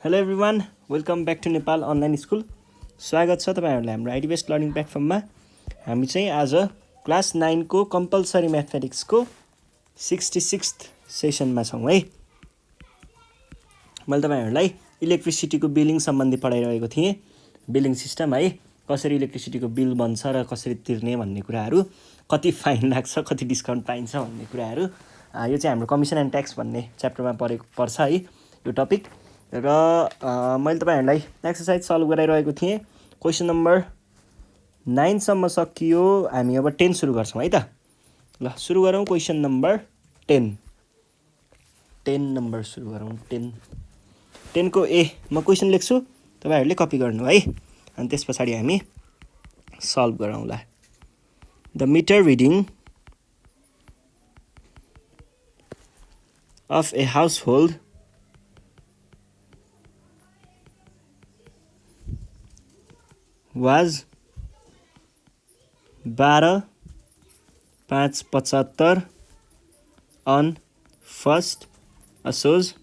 Hello everyone, welcome back to Nepal online school. स्वागत छ तपाईँहरूलाई हाम्रो आइडी बेस्ड लर्निङ प्लेटफर्ममा। हामी चाहिँ आज क्लास 9 को कम्पलसरी म्याथमेटिक्सको 66th सेसनमा छौँ है। मैले तपाईँहरूलाई इलेक्ट्रिसिटीको बिलिङ सम्बन्धी पढाइरहेको थिएँ। बिलिङ सिस्टम है, कसरी इलेक्ट्रिसिटीको बिल बन्छ र कसरी तिर्ने भन्ने कुराहरू, कति फाइन लाग्छ, कति डिस्काउन्ट पाइन्छ भन्ने कुराहरू। यो चाहिँ हाम्रो कमिसन एन्ड ट्याक्स भन्ने च्याप्टरमा पर्छ है यो टपिक। र मैले तपाईँहरूलाई एक्सर्साइज सल्भ गराइरहेको थिएँ। क्वेसन नम्बर 9 सम्म सकियो, हामी अब 10 सुरु गर्छौँ है त। ल सुरु गरौँ। क्वेसन नम्बर 10 नम्बर सुरु गरौँ। 10 को ए म क्वेसन लेख्छु, तपाईँहरूले कपी गर्नु है, अनि त्यस पछाडि हामी सल्भ गरौँला। The meter reading of a household was 12,575 on 1st Ashoz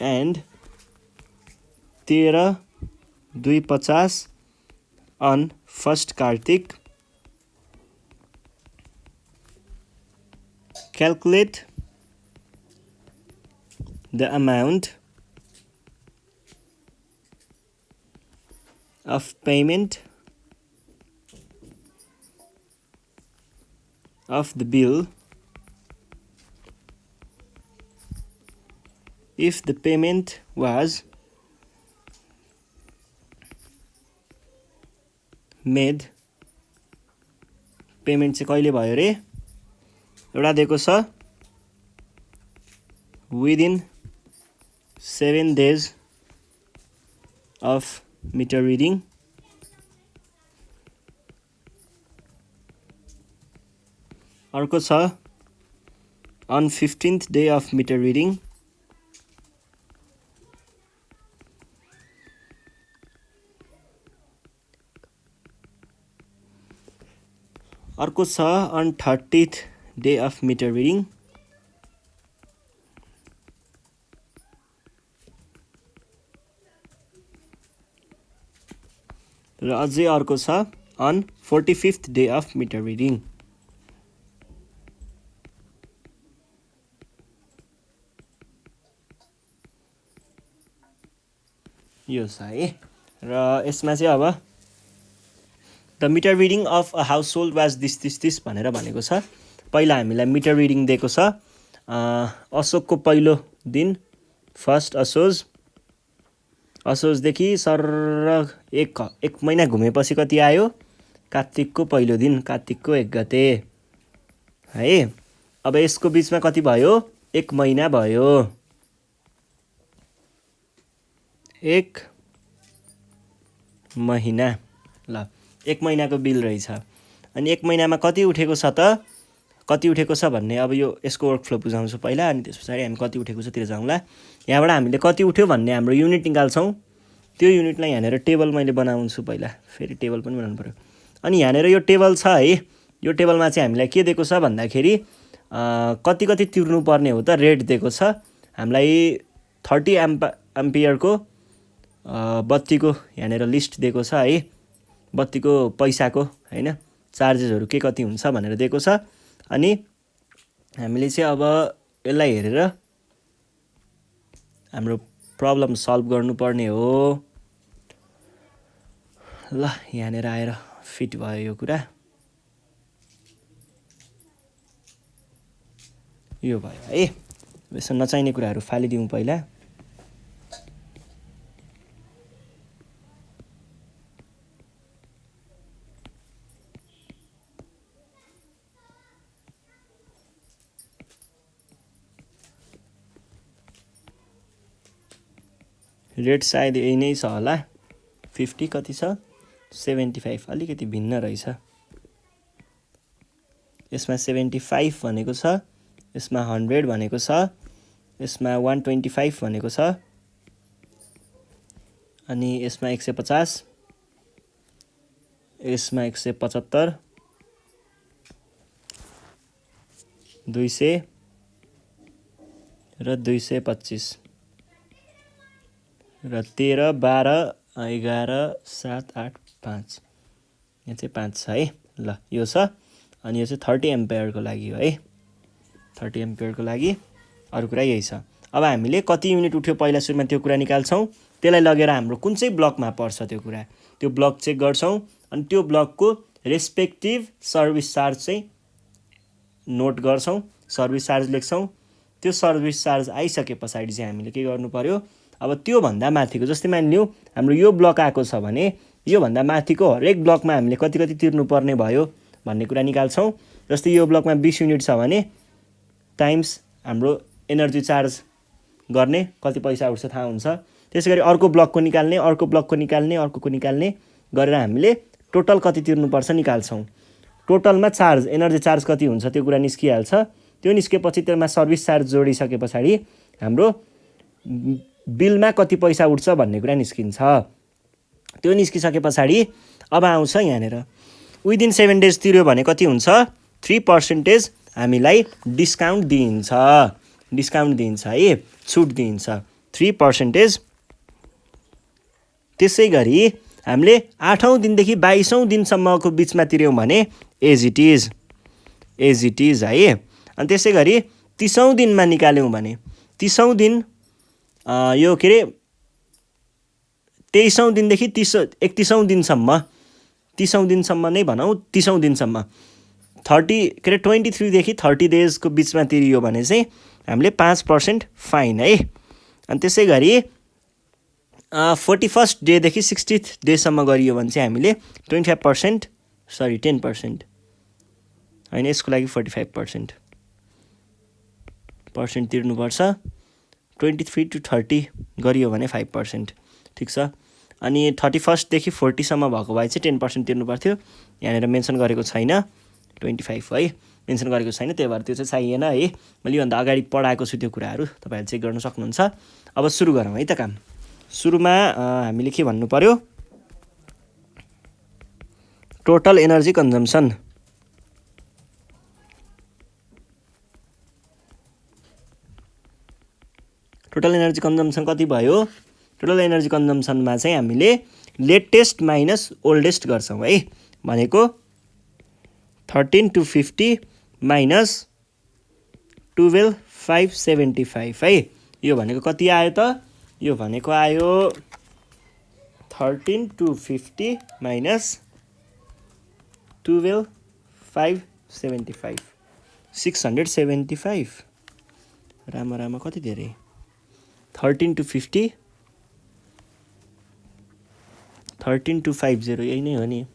and 13,250 on 1st Kartik. Calculate the amount of payment of the bill if the payment was made. Payment चाहिँ कहिले भयो रे? एउटा दिएको छ within 7 days of meter reading, अर्को छ on 15th day of meter reading, अर्को छ on 30th day of meter reading, र अझै अर्को छ on 45th day of meter reading. यो छ है। र यसमा चाहिँ अब the meter reading of a हाउस होल्ड वाज दिस भनेर भनेको छ। पहिला हामीलाई मिटर रिडिङ दिएको छ अशोकको पहिलो दिन, फर्स्ट असोजदेखि सर एक महिना घुमेपछि कति आयो? कार्तिकको पहिलो दिन, कार्तिकको 1 गते है। अब यसको बिचमा कति भयो? 1 महिना भयो। 1 महिना। ल 1 महिनाको बिल रहेछ। अनि 1 महिनामा कति उठेको छ त? कति उठेको छ भन्ने अब यो यसको वर्कफ्लो बुझाउँछु पहिला, अनि त्यस पछाडि हामी कति उठेको छ तिर जाउँला। यहाँबाट हामीले कति उठ्यो भन्ने हाम्रो युनिट निकाल्छौँ। त्यो युनिटलाई यहाँनिर टेबल मैले बनाउँछु पहिला, फेरि टेबल पनि बनाउनु पऱ्यो। अनि यहाँनिर यो टेबल छ है। यो टेबलमा चाहिँ हामीलाई के दिएको छ भन्दाखेरि कति कति तिर्नु पर्ने हो त? रेट दिएको छ हामीलाई। 30 एम्पियरको बत्तीको यहाँनिर लिस्ट दिएको छ है। बत्तीको पैसाको हैन, चार्जेसहरू के कति हुन्छ भनेर दिएको छ। अनि हामीले चाहिँ अब यसलाई हेरेर हाम्रो प्रब्लम सल्भ गर्नुपर्ने हो। ल यहाँनिर आएर फिट भयो यो कुरा। यो भयो है। यसो नचाहिने कुराहरू फालिदिउँ पहिला। रेट सायद यही नै छ होला। 50 कति छ? 75, अलिकति भिन्न रहेछ। यसमा 75 भनेको छ, यसमा 100 भनेको छ, यसमा 125 भनेको छ, अनि यसमा 150, यसमा 175, 200 र 225। र 13, 12, 11, 7, 8, 5 यहाँ चाहिँ 5 छ है। ल यो छ अनि यो चाहिँ 30 एम्पियरको लागि हो है। 30 एम्पियरको लागि अरू कुरा यही छ। अब हामीले कति युनिट उठ्यो पहिला सुरुमा त्यो कुरा निकाल्छौँ। त्यसलाई लगेर हाम्रो कुन चाहिँ ब्लकमा पर्छ त्यो ब्लक चेक गर्छौँ अनि त्यो ब्लकको रेस्पेक्टिभ सर्भिस चार्ज चाहिँ नोट गर्छौँ, सर्भिस चार्ज लेख्छौँ। त्यो सर्भिस चार्ज आइसके पछाडि चाहिँ हामीले के गर्नु पर्यो, अब त्योभन्दा माथिको, जस्तै मानिलिउँ हाम्रो यो ब्लक आएको छ भने योभन्दा माथिको हरेक ब्लकमा हामीले कति कति तिर्नुपर्ने भयो भन्ने कुरा निकाल्छौँ। जस्तै यो ब्लकमा 20 युनिट छ भने टाइम्स हाम्रो एनर्जी चार्ज गर्ने कति पैसा उठ्छ थाहा हुन्छ। त्यसै गरी अर्को ब्लकको निकाल्ने, अर्को ब्लकको निकाल्ने, अर्कोको निकाल्ने गरेर हामीले टोटल कति तिर्नुपर्छ निकाल्छौँ। टोटलमा चार्ज एनर्जी चार्ज कति हुन्छ त्यो कुरा निस्किहाल्छ। त्यो निस्केपछि त्यसमा सर्भिस चार्ज जोडिसके पछाडि हाम्रो बिलमा कति पैसा उठ्छ भन्ने कुरा निस्किन्छ। त्यो निस्किसके पछाडि अब आउँछ यहाँनिर विदिन 7 डेज तिर्यो भने कति हुन्छ, 3% हामीलाई डिस्काउन्ट दिइन्छ। डिस्काउन्ट दिइन्छ है, छुट दिइन्छ 3%। त्यसै गरी हामीले 8औं दिनदेखि 22औं दिनसम्मको बिचमा तिर्यौँ भने एज इट इज है। अनि त्यसै गरी 30औं दिनमा निकाल्यौँ भने 30औं दिन यो के अरे 23औं दिनदेखि 31औं दिनसम्म, 30औं दिनसम्म नै भनौँ, 30औं दिनसम्म 23 देखि 30 डेजको बिचमा तिरियो भने चाहिँ हामीले 5% फाइन है। अनि त्यसै गरी 41st डेदेखि 60th डेसम्म गरियो भने चाहिँ हामीले 10% होइन, यसको लागि 45% तिर्नुपर्छ। 23 to 30 गरियो भने 5%, ठिक छ। अनि 31st देखि 40 सम्म भएको भए चाहिँ 10% तिर्नु पर्थ्यो। यहाँनिर मेन्सन गरेको छैन, 25 है मेन्सन गरेको छैन, त्यही भएर त्यो चाहिँ चाहिएन है। मैले योभन्दा अगाडि पढाएको छु त्यो कुराहरू, तपाईँहरूले चेक गर्न सक्नुहुन्छ। अब सुरु गरौँ है त काम। सुरुमा हामीले के भन्नु पर्यो, total energy consumption. Total energy consumption कति भयो? टोटल एनर्जी कन्जम्सनमा चाहिँ हामीले लेटेस्ट माइनस ओल्डेस्ट गर्छौँ है। भनेको 13 to 50 माइनस 12,575 है। यो भनेको कति आयो त? यो भनेको आयो 13 to 50 माइनस 12,575 675। रामा कति धेरै, 13 to 50 13 to 50 यही नै हो नि।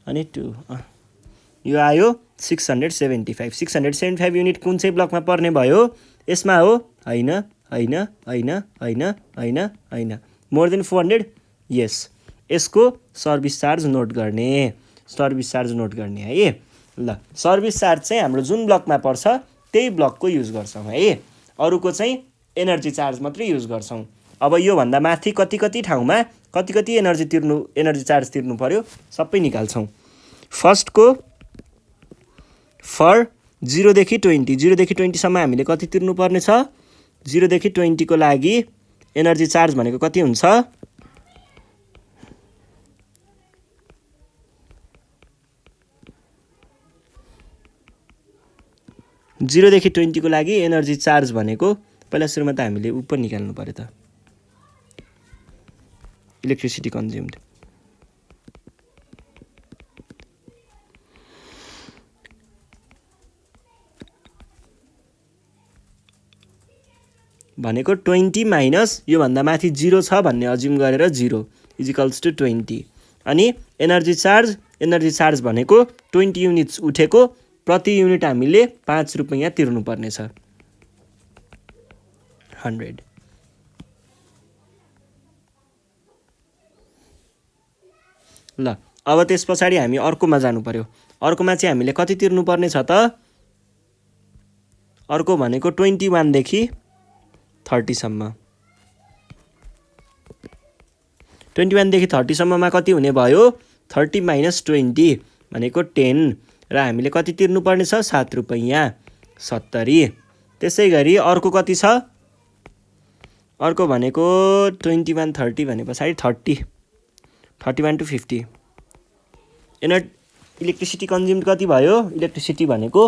अनि 2 यो आयो 675। 675 युनिट कुन चाहिँ ब्लकमा पर्ने भयो? यसमा हो, होइन होइन होइन होइन होइन होइन, मोर देन 400 यस। यसको सर्भिस चार्ज नोट गर्ने, सर्भिस चार्ज नोट गर्ने है। ल सर्भिस चार्ज चाहिँ हाम्रो जुन ब्लकमा पर्छ त्यही ब्लकको युज गर्छौँ है, अरूको चाहिँ एनर्जी चार्ज मात्रै युज गर्छौँ। अब योभन्दा माथि कति कति ठाउँमा कति कति एनर्जी चार्ज तिर्नु पर्यो सबै निकाल्छौँ। फर्स्टको फर 0 देखि 20, 0 देखि 20 सम्म हामीले कति तिर्नु पर्ने छ? 0 देखि 20 को लागि एनर्जी चार्ज भनेको कति हुन्छ? 0 देखि 20 को लागि एनर्जी चार्ज भनेको पहिला सुरुमा त हामीले उप निकाल्नु पर्यो त, इलेक्ट्रिसिटी कन्ज्युम्ड। भनेको 20 माइनस योभन्दा माथि 0 छ भन्ने अज्युम गरेर 0 इजिकल्स टु 20। अनि एनर्जी चार्ज भनेको 20 युनिट्स उठेको प्रति युनिट हामीले 5 रुपैयाँ तिर्नुपर्ने छ, 100। ल अब त्यस पछाडि हामी अर्कोमा जानु पर्यो। अर्कोमा चाहिँ हामीले कति तिर्नुपर्ने छ त? अर्को भनेको 21 देखि 30 सम्म। 21 देखि 30 सम्ममा कति हुने भयो? 30 माइनस 20 भनेको 10 र हामीले कति तिर्नुपर्ने छ? 7 रुपैयाँ 70। त्यसै गरी अर्को कति छ? अर्को भनेको 21 30 भने पछाडि 31 to 50 एनर्जी इलेक्ट्रिसिटी कन्ज्युम्ड कति भयो इलेक्ट्रिसिटी भनेको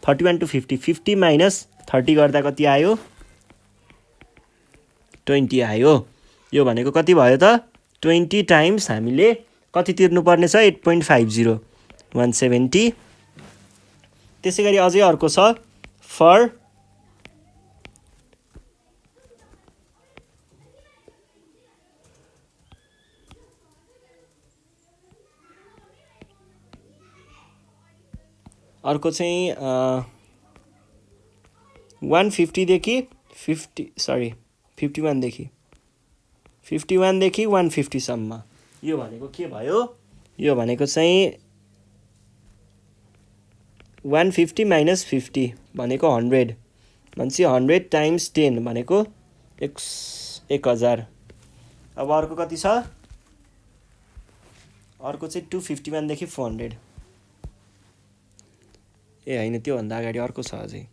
31 to 50 50 माइनस 30 गर्दा कति आयो 20 आयो यो भनेको कति भयो त 20 टाइम्स हामीले कति तिर्नुपर्ने छ 8.50 170 त्यसैगरी अझै अर्को छ फर अर्को चाहिँ 150 देखि 51 देखि 150 सम्म यो भनेको के भयो यो भनेको चाहिँ 150 माइनस 50 भनेको 100 भनेपछि 100 टाइम्स 10 भनेको 1000 अब अर्को कति छ अर्को चाहिँ 251 देखि 400 ए हैन त्यो भन्दा अगाडि अर्को छ अझै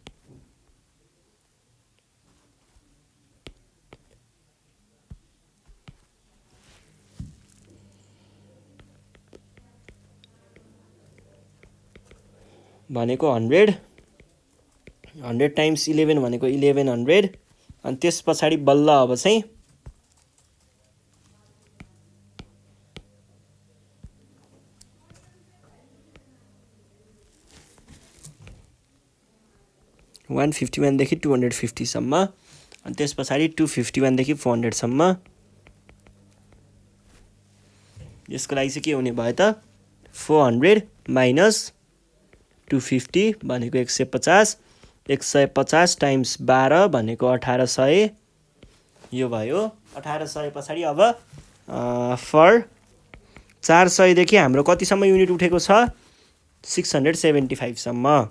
भनेको 100 टाइम्स 11 भनेको 1100 अनि त्यस पछाडि बल्ल अब चाहिँ 151 देखि 250 सम्म अनि त्यस पछाडि 251 देखि 400 सम्म यसको लागि चाहिँ के हुने भयो त 400 माइनस 250 भनेको 150 150 टाइम्स 12 भनेको 1800 यो भयो 1800 पछाडि अब फर 400 देखि हाम्रो कतिसम्म युनिट उठेको छ 675 सम्म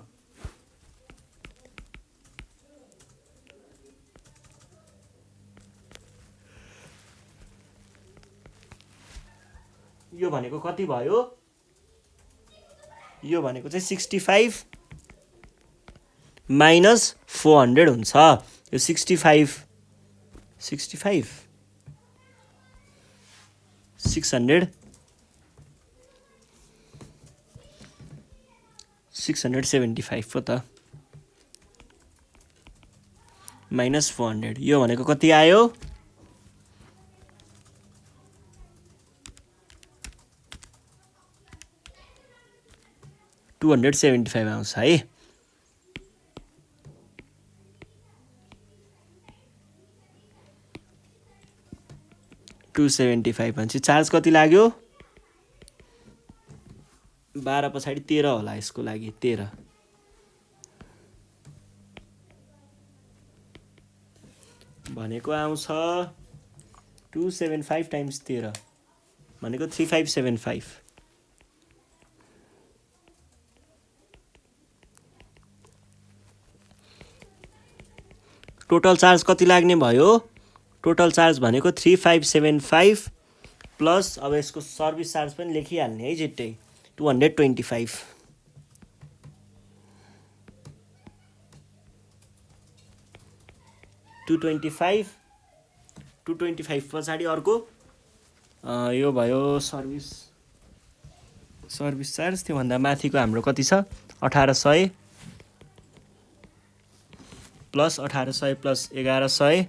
यो भनेको कति भयो यो भनेको चाहिँ 65 माइनस 400 हुन्छ यो 65 600 675 पो त माइनस 400 यो भनेको कति आयो 275 आउँछ है 275 भनेपछि चार्ज कति लाग्यो 12 पछाडि 13 होला यसको लागि 13 भनेको आउँछ 275 टाइम्स 13 भनेको 3575 टोटल चार्ज कति लाग्ने भयो टोटल चार्ज भनेको 3575 प्लस अब यसको सर्भिस चार्ज पनि लेखिहाल्ने है झिट्टै 225 225 पछाडि अर्को यो भयो सर्भिस चार्ज त्योभन्दा माथिको हाम्रो कति छ 1800 प्लस 1800 प्लस 1100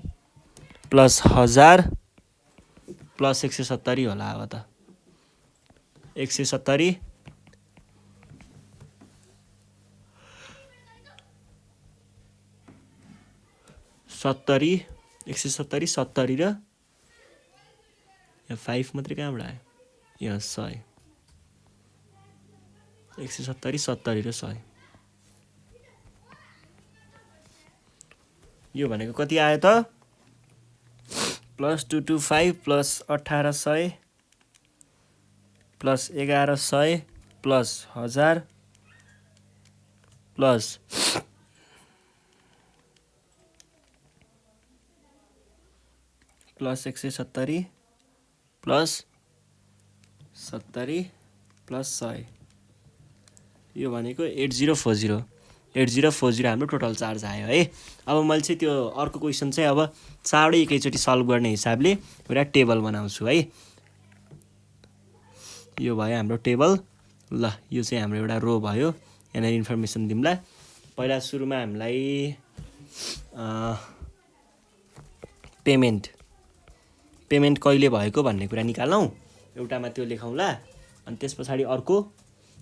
प्लस 1000 प्लस 170 होला अब त 170 70 170 70 र यहाँ 5 मात्रै कहाँबाट आयो यहाँ 100 170 70 र 100 यो भनेको कति आयो त plus 225 plus 1800 plus 1100 plus 1000 plus plus 170 plus 70 plus 100 यो भनेको 8040 8040 हाम्रो टोटल चार्ज आयो है। अब मैले चाहिँ त्यो अर्को क्वेसन चाहिँ अब चाँडै एकैचोटि सल्भ गर्ने हिसाबले एउटा टेबल बनाउँछु है। यो भयो हाम्रो टेबल। ल यो चाहिँ हाम्रो एउटा रो भयो। यहाँनिर इन्फर्मेसन दिउँला। पहिला सुरुमा हामीलाई पेमेन्ट कहिले भएको भन्ने कुरा निकालौँ। एउटामा त्यो लेखौँला। अनि त्यस पछाडि अर्को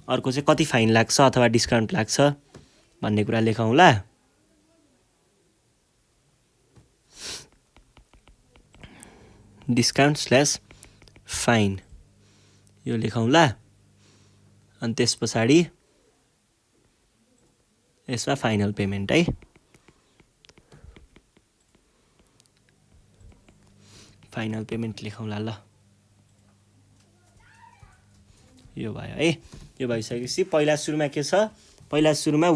चाहिँ कति फाइन लाग्छ अथवा डिस्काउन्ट लाग्छ भन्ने कुरा लेखौँला। डिस्काउन्ट/फाइन यो लेखौँला। अनि त्यस पछाडि यसमा फाइनल पेमेन्ट है। फाइनल पेमेन्ट लेखौँला। ल यो भयो है। यो भइसकेपछि पहिला सुरुमा के छ, पहिला सुरुमा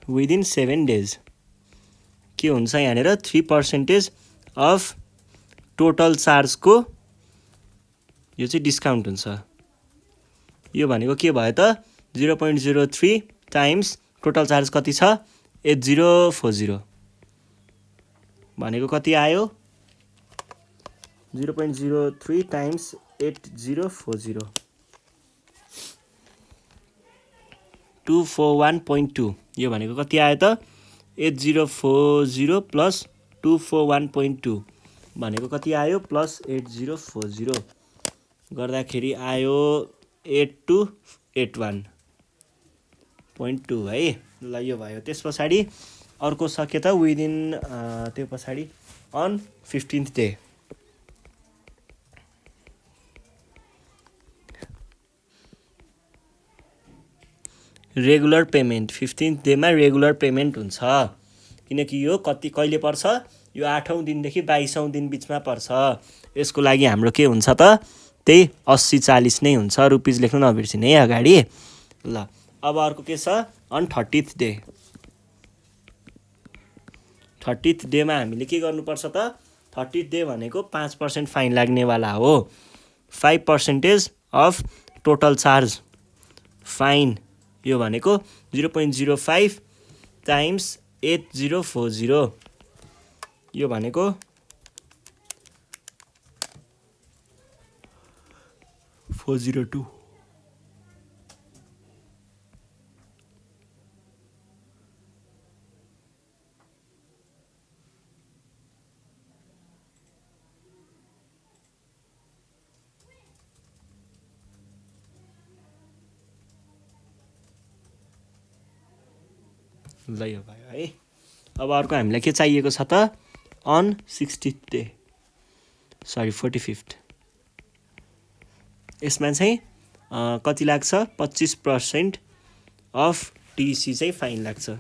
विदिन 7 डेज के हुन्छ यहाँनिर 3% अफ टोटल चार्जको यो चाहिँ डिस्काउन्ट हुन्छ। यो भनेको के भयो त 0.03 टाइम्स टोटल चार्ज कति छ 8040 भनेको कति आयो 0.03 टाइम्स 8040 241.2 यो भनेको कति आयो त 8040 प्लस 241.2 भनेको कति आयो प्लस 8040 गर्दाखेरि आयो 8281.2 है। ल यो भयो। त्यस पछाडि अर्को सके त विदिन त्यो पछाडि on 15th day regular payment 15th डेमा रेगुलर पेमेन्ट हुन्छ किनकि यो कहिले पर्छ यो 8औं दिनदेखि 22औं दिन बिचमा पर्छ। यसको लागि हाम्रो के हुन्छ त त्यही 80-40 नै हुन्छ। रुपिज लेख्नु नबिर्सिने है अगाडि। ल अब अर्को के छ अन 30th डे 30th डेमा हामीले के गर्नुपर्छ त 30th डे भनेको 5% फाइन लाग्नेवाला हो। 5% अफ टोटल चार्ज फाइन यो भनेको 0.05 टाइम्स 8040 यो भनेको 402 ल यो भयो है। अब अर्को हामीलाई के चाहिएको छ त अन 60th डे 45th यसमा चाहिँ कति लाग्छ 25% अफ टिसी चाहिँ फाइन लाग्छ।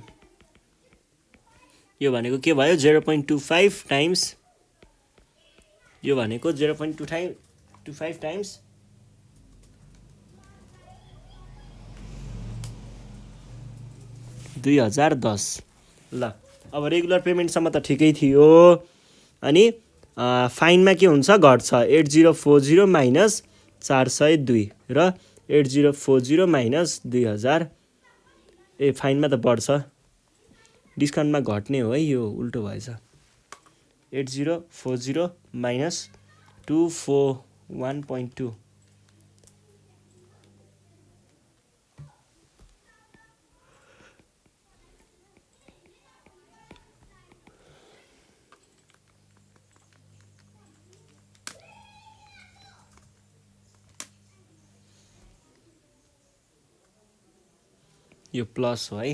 यो भनेको के भयो 0.25 टाइम्स यो भनेको 0.25 टाइम्स 2010। ल अब रेगुलर पेमेन्टसम्म त ठिकै थियो। अनि फाइनमा के हुन्छ घट्छ 8040 माइनस 402 र 8040 माइनस 2000 फाइनमा त बढ्छ डिस्काउन्टमा घट्ने हो है। यो उल्टो भएछ 8040 माइनस 241.2 यो प्लस हो है।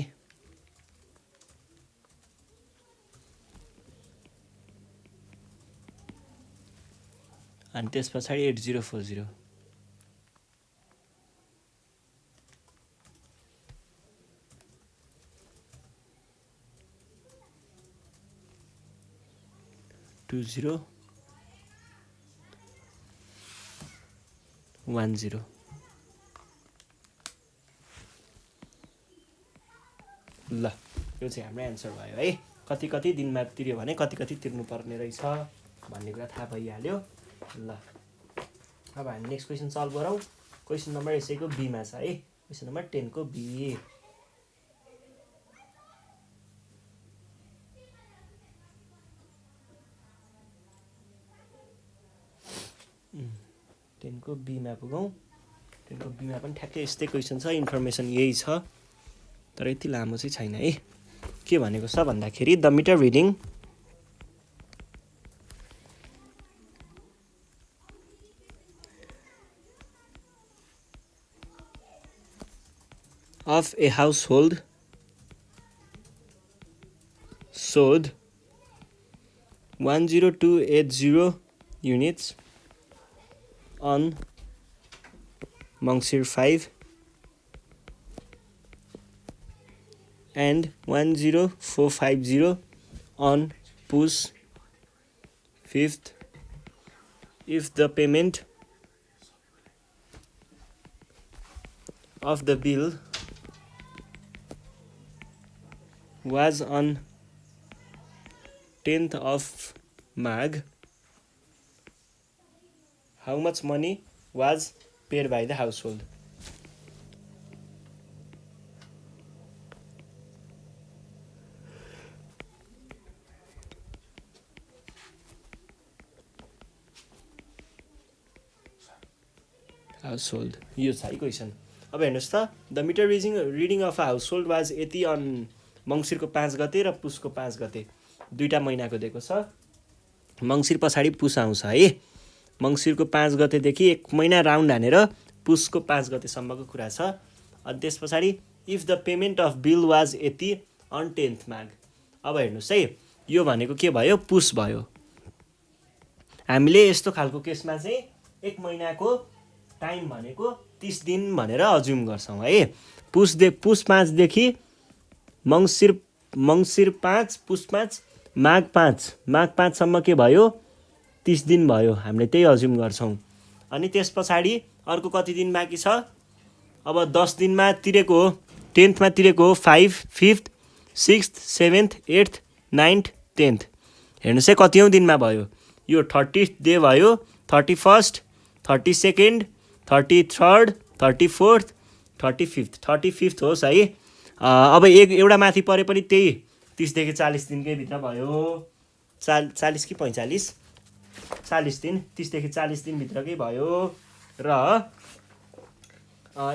अनि त्यस पछाडि 8040 2010 ल यो चाहिँ हाम्रो एन्सर भयो है। कति दिनमा तिर्यो भने कति तिर्नु पर्ने रहेछ भन्ने कुरा थाहा भइहाल्यो। ल अब हामी नेक्स्ट क्वेसन सल्भ गरौँ। क्वेसन नम्बर यसैको बीमा छ है। क्वेसन नम्बर 10 को बी। 10को बीमा पुगौँ 10को बीमा पनि ठ्याक्कै यस्तै क्वेसन छ इन्फर्मेसन यही छ तर यति लामो चाहिँ छैन है के भनेको छ भन्दाखेरि the meter reading of a household showed 10280 units on Mangsir 5 and 10450 on Push 5th if the payment of the bill was on 10th of Magh, how much money was paid by the household? Household यो छ है question अब हेर्नुहोस् त the meter reading of a household was यति on मङ्सिरको 5 गते र पुसको 5 गते दुईटा महिनाको दिएको छ मङ्सिर पछाडि पुस आउँछ है मङ्सिरको 5 गतेदेखि 1 महिना राउन्ड हानेर पुसको 5 गतेसम्मको कुरा छ अनि त्यस पछाडि if the payment of bill was यति अन 10th माघ अब हेर्नुहोस् है यो भनेको के भयो पुस भयो हामीले यस्तो खालको केसमा चाहिँ 1 महिनाको टाइम भनेको 30 दिन भनेर अज्युम गर्छौँ है पुस 5 देखि मङ्सिर 5 पुस 5 माघ 5 सम्म के भयो 30 दिन भयो हामीले त्यही अज्युम गर्छौँ अनि त्यस पछाडि अर्को कति दिन बाँकी छ अब 10 दिनमा तिरेको हो 10th मा तिरेको हो 5 5th 6th 7th 8th 9th 10th हेर्नुहोस् है कतिौँ दिनमा भयो यो 30th डे भयो 31st 32nd 33rd 34th 35th होस् है अब एउटा माथि परे पनि त्यही 30 देखि 40 दिनकै भित्र भयो 40 कि 45 40 दिन 30 देखि 40 दिन भित्रकै भयो र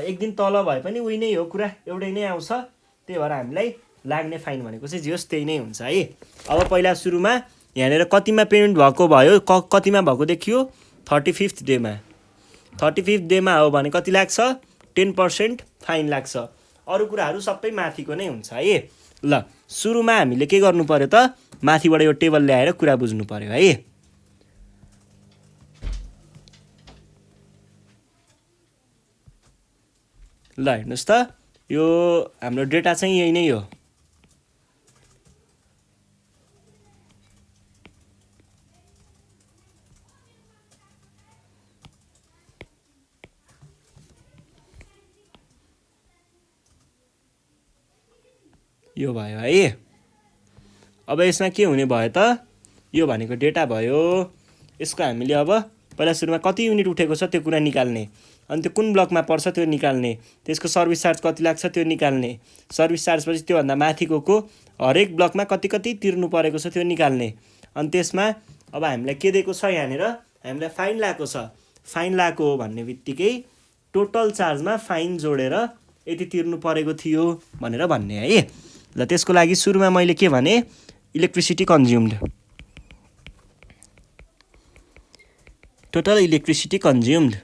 एक दिन तल भए पनि उही नै हो कुरा एउटै नै आउँछ त्यही भएर हामीलाई लाग्ने फाइन भनेको चाहिँ जे होस् त्यही नै हुन्छ है अब पहिला सुरुमा यहाँनिर कतिमा पेमेन्ट भएको भयो कतिमा भएको देखियो 35th डेमा 35th डेमा हो भने कति लाग्छ 10% फाइन लाग्छ अरू कुराहरू सबै माथिको नै हुन्छ है ल सुरुमा हामीले के गर्नु पर्यो त माथिबाट यो टेबल ल्याएर कुरा बुझ्नु पर्यो है ल हेर्नुहोस् त यो हाम्रो डेटा चाहिँ यही नै हो यो भयो है अब यसमा के हुने भयो त यो भनेको डेटा भयो यसको हामीले अब पहिला सुरुमा कति युनिट उठेको छ त्यो कुरा निकाल्ने अनि त्यो कुन ब्लकमा पर्छ त्यो निकाल्ने त्यसको सर्भिस चार्ज कति लाग्छ त्यो निकाल्ने सर्भिस चार्ज पछि त्योभन्दा माथिको हरेक ब्लकमा कति तिर्नु परेको छ त्यो निकाल्ने अनि त्यसमा अब हामीलाई के दिएको छ यहाँनिर हामीलाई फाइन लागेको छ फाइन लागेको हो भन्ने बित्तिकै टोटल चार्जमा फाइन जोडेर यति तिर्नु परेको थियो भनेर भन्ने है ल त्यसको लागि सुरुमा मैले के भने electricity consumed total electricity consumed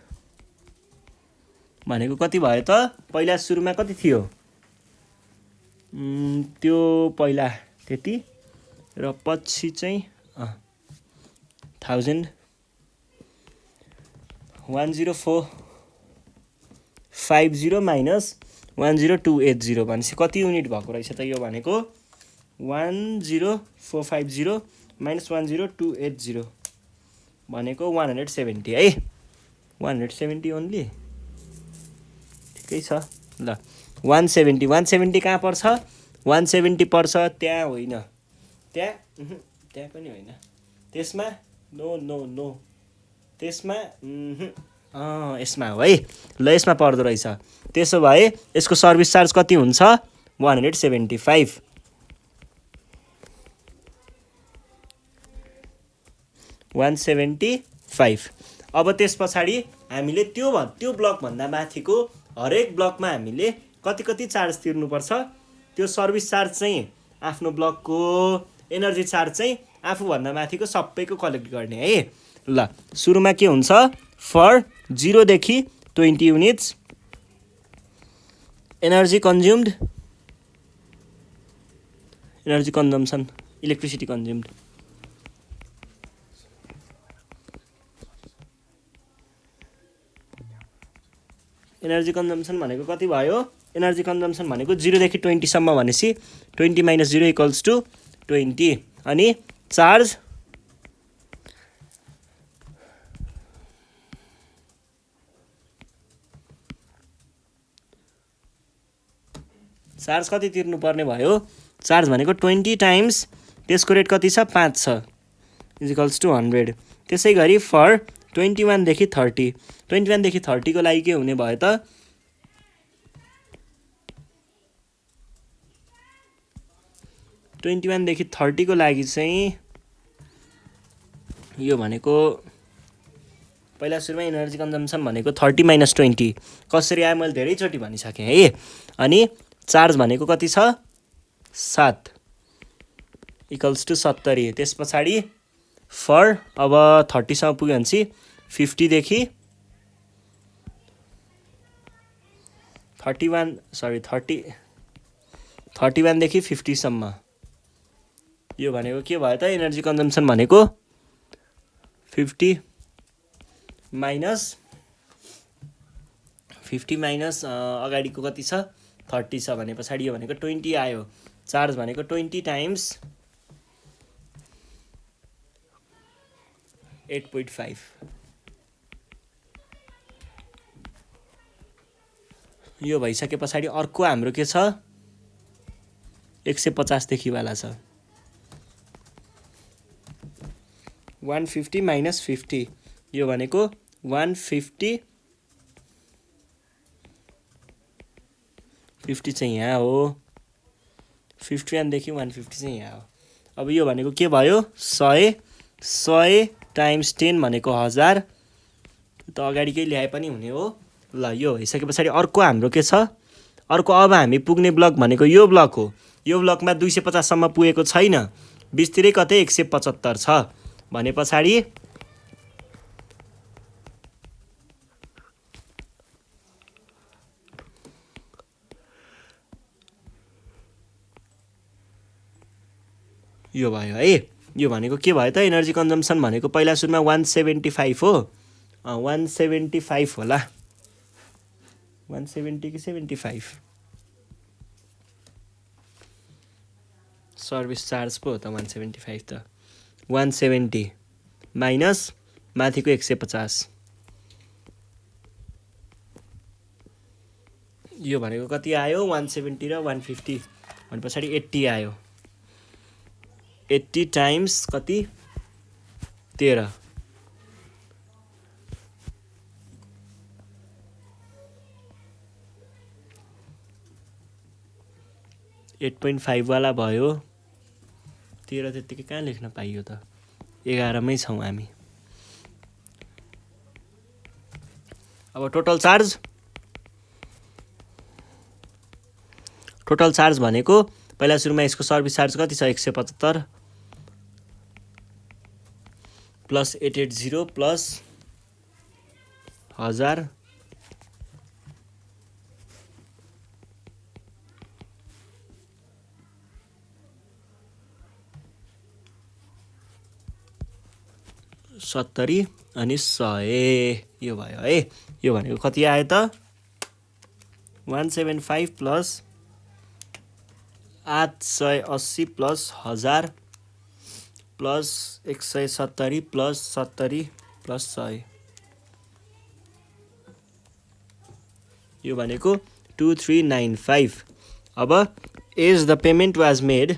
भनेको कति भयो त पहिला सुरुमा कति थियो त्यो पहिला त्यति र पछि चाहिँ 1000 10450 माइनस 10280 भनेपछि कति युनिट भएको रहेछ त यो भनेको 10450 माइनस 10280 भनेको 170 है 170 ओन्ली ठिकै छ ल 170 कहाँ पर्छ 170 पर्छ त्यहाँ होइन त्यहाँ पनि होइन त्यसमा नो त्यसमा यसमा हो है ल यसमा पर्दो रहेछ त्यसो भए यसको सर्भिस चार्ज कति हुन्छ 175 175 अब त्यस पछाडि हामीले त्यो ब्लकभन्दा माथिको हरेक ब्लकमा हामीले कति कति चार्ज तिर्नुपर्छ, त्यो सर्भिस चार्ज चाहिँ आफ्नो ब्लकको, एनर्जी चार्ज चाहिँ आफूभन्दा माथिको सबैको कलेक्ट गर्ने है। ल सुरुमा के हुन्छ, फर 0 देखि 20 units energy consumed, energy consumption, electricity consumed. Energy consumption भनेको कति भयो, एनर्जी कन्जम्सन भनेको 0 देखि 20 सम्म भनेपछि 20 - 0 = 20। अनि चार्ज कति तिर्नुपर्ने भयो, चार्ज भनेको 20 टाइम्स त्यसको रेट कति छ, 5 छ, = 100। त्यसै गरी फर 21 देखि 30, 21 देखि 30 को लागि के हुने भयो त, देखि 30 को लागि चाहिँ यो भनेको पहिला सुरुमा एनर्जी कन्जम्सन भनेको 30 - 20 कसरी आयो मैले धेरैचोटि भनिसकेँ है। अनि चार्ज भनेको कति छ, 7 = 70। त्यस पछाडि फर अब 30 सम्म पुग्यो भनेपछि 50 देखि 31 देखि 50 सम्म, यो भनेको के भयो त, एनर्जी कन्जम्सन भनेको 50 माइनस अगाडिको कति छ, 30 छ भने पछाडि यो भनेको 20 आयो। चार्ज भनेको 20 टाइम्स 8.5, यो भइसके पछाडि अर्को हाम्रो के छ, 150 देखि वाला छ, 150 - 50, यो भनेको 150, 50 चाहिँ यहाँ हो, 51 देखि 150 चाहिँ यहाँ हो। अब यो भनेको के भयो, 100 टाइम्स 10 भनेको 1000, त अगाडिकै ल्याए पनि हुने हो। ल यो भइसके पछाडि अर्को हाम्रो के छ, अर्को अब हामी पुग्ने ब्लक भनेको यो ब्लक हो। यो ब्लकमा 250 सम्म पुगेको छैन, 20 तिरै कतै 175 छ भने पछाडि यो भयो है। यो भनेको के भयो त, एनर्जी कन्जम्सन भनेको पहिला सुरुमा 175 हो, 175 होला, 170 कि 75, सर्भिस चार्ज पो हो त 175 त, 170 माइनस माथिको 150, यो भनेको कति आयो, 170 र 150 भने पछाडि 80 आयो, 80 टाइम्स कति, 13, 8.5 वाला भयो, 13 त्यतिकै कहाँ लेख्न पाइयो त, 11 मै छौँ हामी। अब टोटल चार्ज भनेको पहिला सुरुमा यसको सर्भिस चार्ज कति छ, 175 प्लस 880 प्लस 1000 70 अनि 100, यो भयो है। यो भनेको कति आयो त, 175 plus 880 plus 1000 plus 170 plus 70 plus 100, यो भनेको 2395। अब as the payment was made,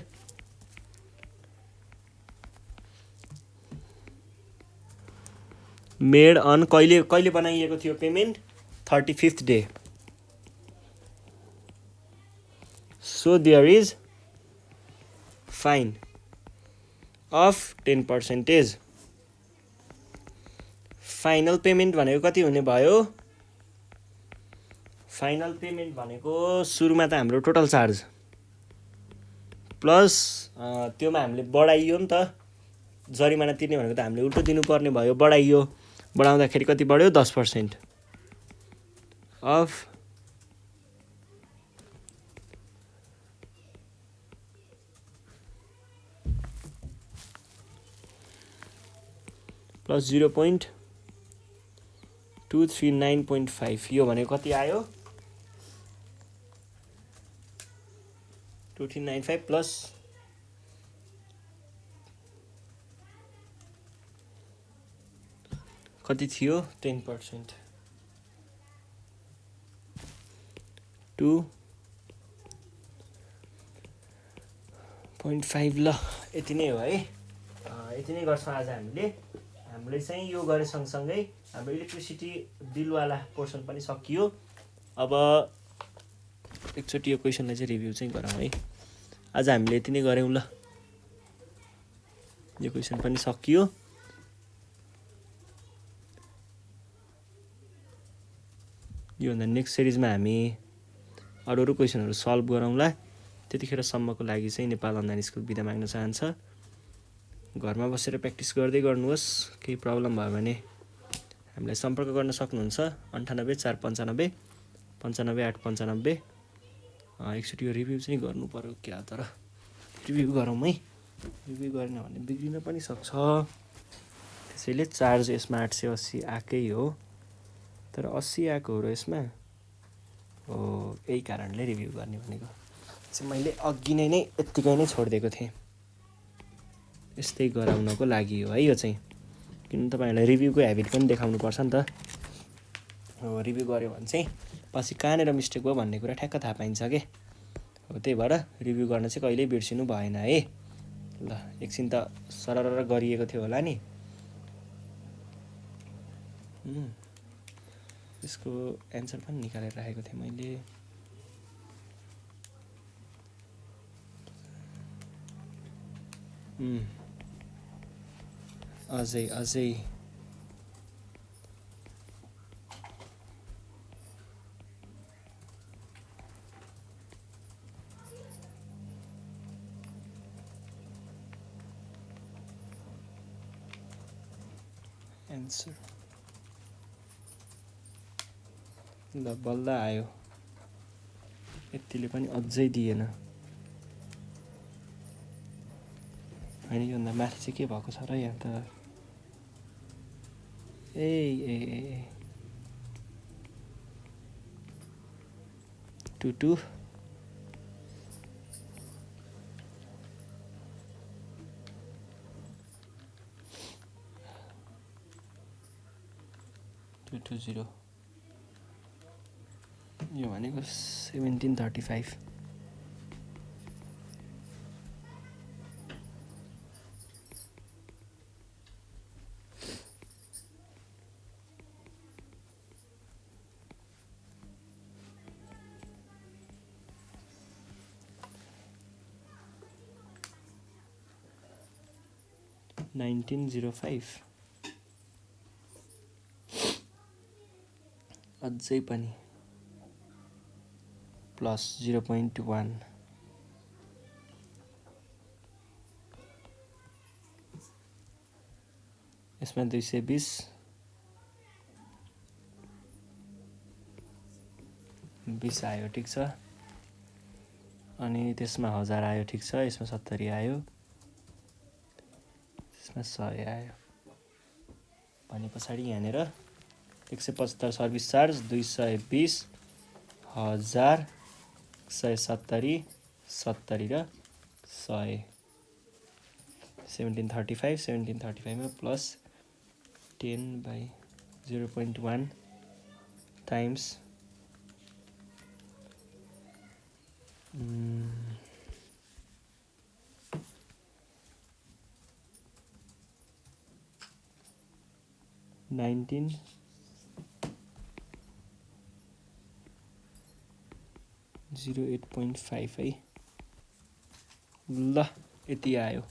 on कहिले बनाइएको थियो payment, 35th day, so there is fine of 10%, final payment भनेको कति हुने भयो? फाइनल पेमेन्ट भनेको सुरुमा त हाम्रो टोटल चार्ज प्लस त्योमा हामीले बढाइयो नि त, जरिमाना तिर्ने भनेको त हामीले उल्टो दिनुपर्ने भयो, बढाइयो। बढाउँदाखेरि कति बढ्यो? 10% अफ प्लस 0.239.5, यो भनेको कति आयो? 2395 प्लस कति थियो? 10%, 2.5। ल यति नै हो है। यति नै गर्छौँ आज हामीले। हामीले चाहिँ यो गरे सँगसँगै हाम्रो इलेक्ट्रिसिटी बिलवाला पोर्सन पनि सकियो। अब एकचोटि यो क्वेसनलाई चाहिँ रिभ्यू चाहिँ गरौँ है। आज हामीले यति नै गऱ्यौँ। ल यो क्वेसन पनि सकियो। योभन्दा नेक्स्ट सिरिजमा हामी अरू क्वेसनहरू सल्भ गरौँला। त्यतिखेरसम्मको लागि चाहिँ नेपाल अनलाइन स्कुल बिदा माग्न चाहन्छ। घरमा बसेर प्र्याक्टिस गर्दै गर्नुहोस्। केही प्रब्लम भयो भने हामीलाई सम्पर्क गर्न सक्नुहुन्छ 98 495 95 895। एकचोटि यो रिभ्यू चाहिँ गर्नु पर्यो क्या, तर रिभ्यू गरौँ है। रिभ्यू गरेन भने बिग्रिन पनि सक्छ। त्यसैले चार्ज यसमा 880 आएकै हो, तर 80 आएको हो र यसमा हो। यही कारणले रिभ्यू गर्ने भनेको चाहिँ मैले अघि नै यत्तिकै नै छोडिदिएको थिएँ। यस्तै गराउनको लागि हो है यो चाहिँ। किन तपाईँहरूलाई रिभ्यूको ह्याबिट पनि देखाउनु पर्छ नि त। हो रिभ्यू गऱ्यो भने चाहिँ पछि कहाँनिर मिस्टेक भयो भन्ने कुरा ठ्याक्क थाहा पाइन्छ के। हो त्यही भएर रिभ्यू गर्न चाहिँ कहिल्यै बिर्सिनु भएन है। ल एकछिन त सरर गरिएको थियो होला नि। यसको एन्सर पनि निकालेर राखेको थिएँ मैले। अझै एन्सर ल बल्ल आयो। यतिले पनि अझै दिएन। होइन योभन्दा माथि चाहिँ के भएको छ र यहाँ त? ए 22 220 यो भनेको 1735। अझै पनि प्लस 0.1। यसमा 220 आयो, ठिक छ। अनि त्यसमा 1000 आयो, ठिक छ। यसमा 70 आयो, यसमा 100 आयो। भने पछाडि यहाँनिर 175 सर्भिस चार्ज, 220, 1000, 170, 70 र 100। 1735 में प्लस 10/0.1 टाइम्स 1908.5 है। ल यति आयो।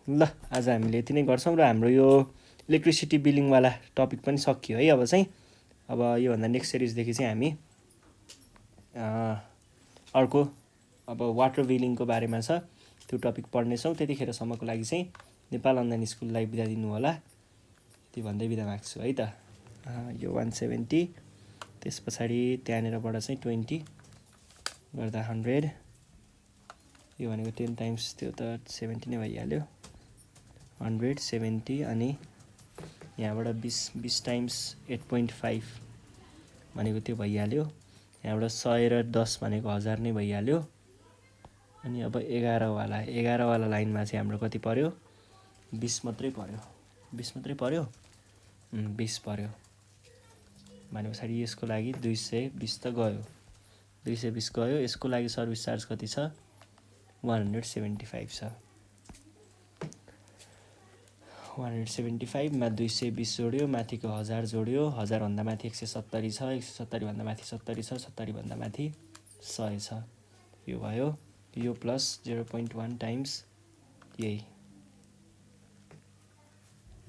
ल आज हामीले यति नै गर्छौँ र हाम्रो यो इलेक्ट्रिसिटी बिलिङवाला टपिक पनि सकियो है। अब चाहिँ अब योभन्दा नेक्स्ट सिरिजदेखि चाहिँ हामी अर्को अब वाटर बिलिङको बारेमा छ त्यो टपिक पढ्नेछौँ। त्यतिखेरसम्मको लागि चाहिँ नेपाल अनलाइन स्कुललाई बिदा दिनु होला। यति भन्दै बिदा माग्छु है त। यो 170 त्यस पछाडि त्यहाँनिरबाट चाहिँ 20 गर्दा 100 यो भनेको 10 टाइम्स त्यो त 70 नै भइहाल्यो 170 अनि यहाँबाट 20 टाइम्स 8.5 भनेको त्यो भइहाल्यो। यहाँबाट 100 र 10 भनेको 1000 नै भइहाल्यो। अनि अब 11वाला लाइनमा चाहिँ हाम्रो कति पर्यो 20 मात्रै पर्यो 20 मात्रै पर्यो 20 पर्यो भने पछाडि यसको लागि 220 त गयो 220 गयो। यसको लागि सर्भिस चार्ज कति छ 175 छ 175 मा 220 जोड्यो माथिको 1000 जोड्यो 1000 भन्दा माथि 170 छ 170 भन्दा माथि 70 छ 70 भन्दा माथि 100 छ। यो भयो यो प्लस 0.1 टाइम्स यही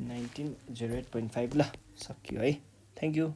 19 08.5 ल सकियो है। Thank you.